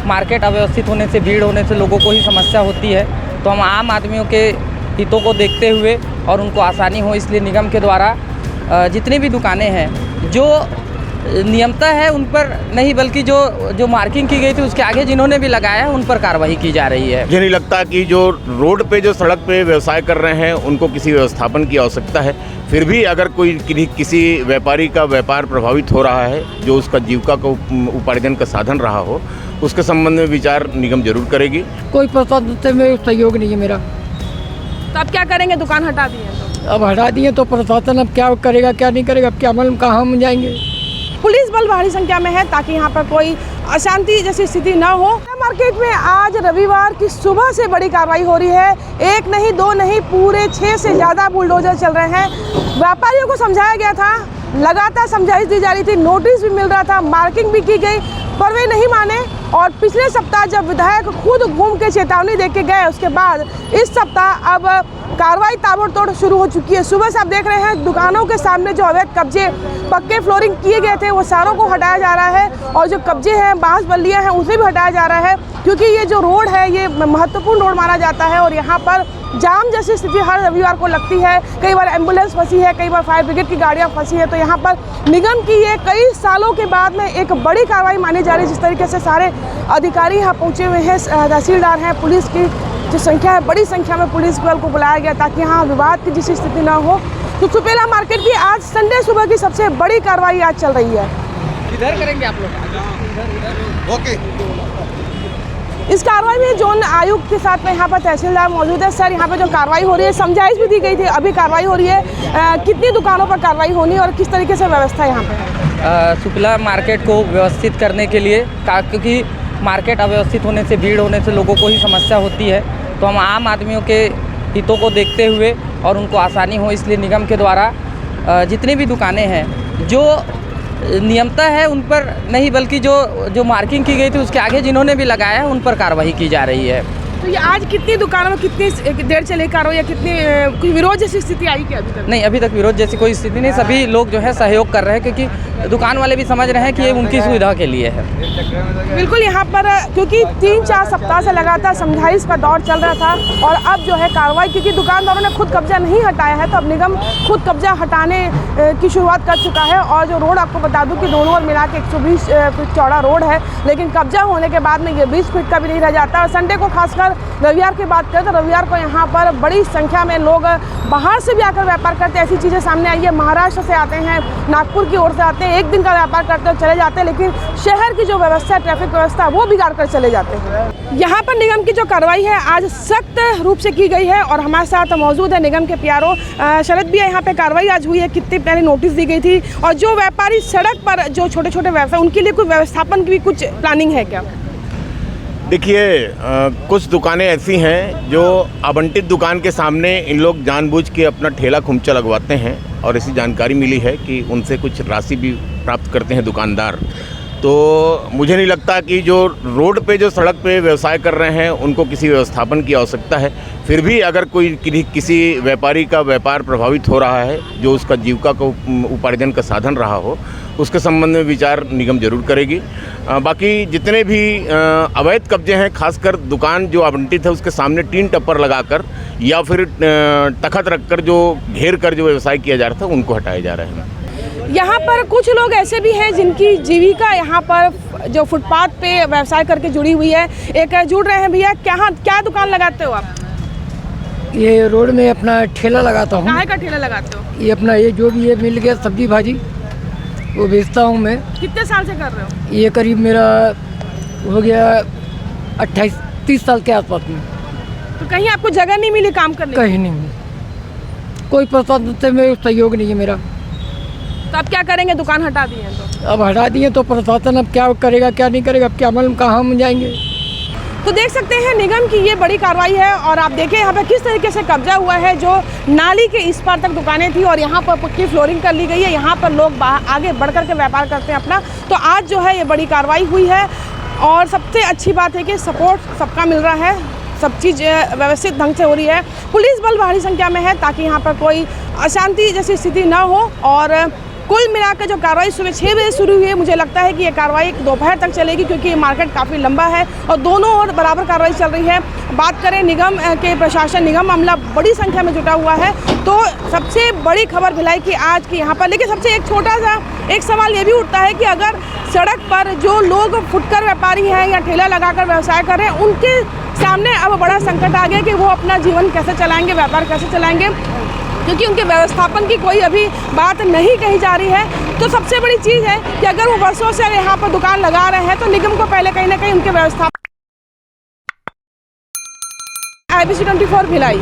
Market अव्यवस्थित होने से, भीड़ होने से लोगों को ही समस्या होती है। तो हम आम आदमियों के हितों को देखते हुए और उनको आसानी हो इसलिए निगम के द्वारा जितनी भी दुकानें हैं जो नियमता है उन पर नहीं, बल्कि जो मार्किंग की गई थी उसके आगे जिन्होंने भी लगाया है उन पर कार्रवाई की जा रही है। मुझे नहीं लगता कि जो रोड पे, जो सड़क पे व्यवसाय कर रहे हैं उनको किसी व्यवस्थापन की आवश्यकता है। फिर भी अगर कोई किसी व्यापारी का व्यापार प्रभावित हो रहा है, जो उसका जीविका का उपार्जन का साधन रहा हो, उसके संबंध में विचार निगम जरूर करेगी। कोई प्रशासन में सहयोग नहीं है मेरा। तो अब क्या करेंगे? दुकान हटा दी है तो अब हटा दिए तो प्रशासन अब क्या करेगा क्या नहीं करेगा, अब क्या मालूम कहाँ हम जाएंगे। पुलिस बल भारी संख्या में है ताकि यहाँ पर कोई अशांति जैसी स्थिति न हो। मार्केट में आज रविवार की सुबह से बड़ी कार्रवाई हो रही है। एक नहीं, दो नहीं, पूरे 6 से ज़्यादा बुलडोजर चल रहे हैं। व्यापारियों को समझाया गया था, लगातार समझाइश दी जा रही थी, नोटिस भी मिल रहा था, मार्किंग भी की गई, पर वे नहीं माने। और पिछले सप्ताह जब विधायक खुद घूम के चेतावनी दे के गए, उसके बाद इस सप्ताह अब कार्रवाई ताबड़तोड़ शुरू हो चुकी है। सुबह से आप देख रहे हैं दुकानों के सामने जो अवैध कब्जे, पक्के फ्लोरिंग किए गए थे, वो सारों को हटाया जा रहा है। और जो कब्जे हैं, बांस बल्लियां हैं, उसे भी हटाया जा रहा है, क्योंकि ये जो रोड है ये महत्वपूर्ण रोड माना जाता है। और यहाँ पर जाम जैसी स्थिति हर रविवार को लगती है। कई बार एम्बुलेंस फंसी है, कई बार फायर ब्रिगेड की गाड़ियाँ फंसी है। तो यहाँ पर निगम की ये कई सालों के बाद में एक बड़ी कार्रवाई मानी जा रही है। जिस तरीके से सारे अधिकारी यहाँ पहुँचे हुए हैं, तहसीलदार हैं, पुलिस की जो संख्या है, बड़ी संख्या में पुलिस बल को बुलाया गया ताकि यहाँ विवाद की जैसी स्थिति ना हो। तो सुपेला मार्केट की आज संडे सुबह की सबसे बड़ी कार्रवाई आज चल रही है। इधर करेंगे आप लोग? ओके। इस कार्रवाई में जोन आयुक्त के साथ में यहाँ पर तहसीलदार मौजूद है। सर, यहाँ पर जो कार्रवाई हो रही है, समझाइश भी दी गई थी, अभी कार्रवाई हो रही है, कितनी दुकानों पर कार्रवाई होनी और किस तरीके से व्यवस्था यहाँ पे? सुपेला मार्केट को व्यवस्थित करने के लिए, क्योंकि मार्केट अव्यवस्थित होने से, भीड़ होने से लोगों को ही समस्या होती है। तो हम आम आदमियों के हितों को देखते हुए और उनको आसानी हो इसलिए निगम के द्वारा जितनी भी दुकानें हैं जो नियमता है उन पर नहीं, बल्कि जो मार्किंग की गई थी उसके आगे जिन्होंने भी लगाया है उन पर कार्रवाई की जा रही है। तो ये आज कितनी दुकानों में कितनी देर चले कार्रवाई या कितनी कोई विरोध जैसी स्थिति आई क्या अभी तक? नहीं, अभी तक विरोध जैसी कोई स्थिति नहीं। सभी लोग जो है सहयोग कर रहे हैं, क्योंकि दुकान वाले भी समझ रहे हैं कि ये उनकी सुविधा के लिए है। बिल्कुल, यहाँ पर क्योंकि 3-4 सप्ताह से लगातार समझाइश का दौर चल रहा था और अब जो है कार्रवाई, क्योंकि दुकानदारों ने खुद कब्जा नहीं हटाया है, तो अब निगम खुद कब्जा हटाने की शुरुआत कर चुका है। और जो रोड आपको बता दूं कि दोनों ओर मिला के 120 फीट चौड़ा रोड है, लेकिन कब्जा होने के बाद में ये 20 फीट का भी नहीं रह जाता। और संडे को खासकर रविवार की बात करें तो रविवार को यहाँ पर बड़ी संख्या में लोग बाहर से भी आकर व्यापार करते हैं। ऐसी चीज़ें सामने आई है, महाराष्ट्र से आते हैं, नागपुर की ओर से आते हैं, एक दिन का व्यापार करते हैं, चले जाते हैं, लेकिन शहर की जो व्यवस्था, ट्रैफिक व्यवस्था, वो बिगाड़ कर चले जाते हैं। यहाँ पर निगम की जो कार्रवाई है आज सख्त रूप से की गई है और हमारे साथ मौजूद है निगम के पीआरओ शरद भी है। यहाँ पे कार्रवाई आज हुई है, कितनी पहले नोटिस दी गई थी और जो व्यापारी सड़क पर जो छोटे छोटे व्यवसाय, उनके लिए कोई व्यवस्थापन की भी कुछ प्लानिंग है क्या? देखिए, कुछ दुकानें ऐसी हैं जो आवंटित दुकान के सामने इन लोग जानबूझ के अपना ठेला खुमचा लगवाते हैं और ऐसी जानकारी मिली है कि उनसे कुछ राशि भी प्राप्त करते हैं दुकानदार। तो मुझे नहीं लगता कि जो रोड पे, जो सड़क पे व्यवसाय कर रहे हैं उनको किसी व्यवस्थापन की आवश्यकता है। फिर भी अगर कोई किसी व्यापारी का व्यापार प्रभावित हो रहा है, जो उसका जीविका का उपार्जन का साधन रहा हो, उसके संबंध में विचार निगम जरूर करेगी। बाकी जितने भी अवैध कब्जे हैं, खासकर दुकान जो आवंटित है उसके सामने टीन टप्पर लगाकर या फिर तखत रखकर जो घेर कर जो व्यवसाय किया जा रहा था, उनको हटाए जा रहे हैं। यहाँ पर कुछ लोग ऐसे भी हैं जिनकी जीविका यहाँ पर जो फुटपाथ पे व्यवसाय करके जुड़ी हुई है। एक जुड़ रहे हैं भैया, क्या दुकान लगाते हो आप? ये रोड में अपना ठेला लगाता हूँ। कहाँ का ठेला लगाते हो? ये अपना ये जो भी ये मिल गया सब्जी भाजी वो बेचता हूँ मैं। कितने साल से कर रहे हो? ये करीब मेरा हो गया 28-30 साल के आसपास में। तो कहीं आपको जगह नहीं मिली काम करने? कहीं नहीं मिली, कोई प्रशासन से में सहयोग नहीं है मेरा। तो अब क्या करेंगे? दुकान हटा दी है तो अब हटा दिए तो प्रशासन अब क्या करेगा क्या नहीं करेगा, अब क्या मालूम कहाँ हम जाएंगे। तो देख सकते हैं निगम की ये बड़ी कार्रवाई है और आप देखें यहाँ पे किस तरीके से कब्जा हुआ है। जो नाली के इस पार तक दुकानें थी और यहाँ पर पक्की फ्लोरिंग कर ली गई है, यहाँ पर लोग आगे बढ़ कर के व्यापार करते हैं अपना। तो आज जो है ये बड़ी कार्रवाई हुई है और सबसे अच्छी बात है कि सपोर्ट सबका मिल रहा है, सब चीज़ व्यवस्थित ढंग से हो रही है। पुलिस बल भारी संख्या में है ताकि यहाँ पर कोई अशांति जैसी स्थिति ना हो और कुल मिलाकर जो कार्रवाई सुबह 6 बजे शुरू हुई है, मुझे लगता है कि ये कार्रवाई दोपहर तक चलेगी, क्योंकि ये मार्केट काफ़ी लंबा है और दोनों ओर बराबर कार्रवाई चल रही है। बात करें निगम के प्रशासन, निगम अमला बड़ी संख्या में जुटा हुआ है। तो सबसे बड़ी खबर भिलाई की आज की यहाँ पर, लेकिन सबसे एक छोटा सा एक सवाल ये भी उठता है कि अगर सड़क पर जो लोग फुटकर व्यापारी हैं या ठेला लगाकर व्यवसाय कर रहे हैं, उनके सामने अब बड़ा संकट आ गया कि वो अपना जीवन कैसे चलाएंगे, व्यापार कैसे चलाएंगे, क्योंकि उनके व्यवस्थापन की कोई अभी बात नहीं कही जा रही है। तो सबसे बड़ी चीज़ है कि अगर वो वर्षों से यहाँ पर दुकान लगा रहे हैं तो निगम को पहले कहीं ना कहीं उनके व्यवस्थापन। IBC 24 भिलाई।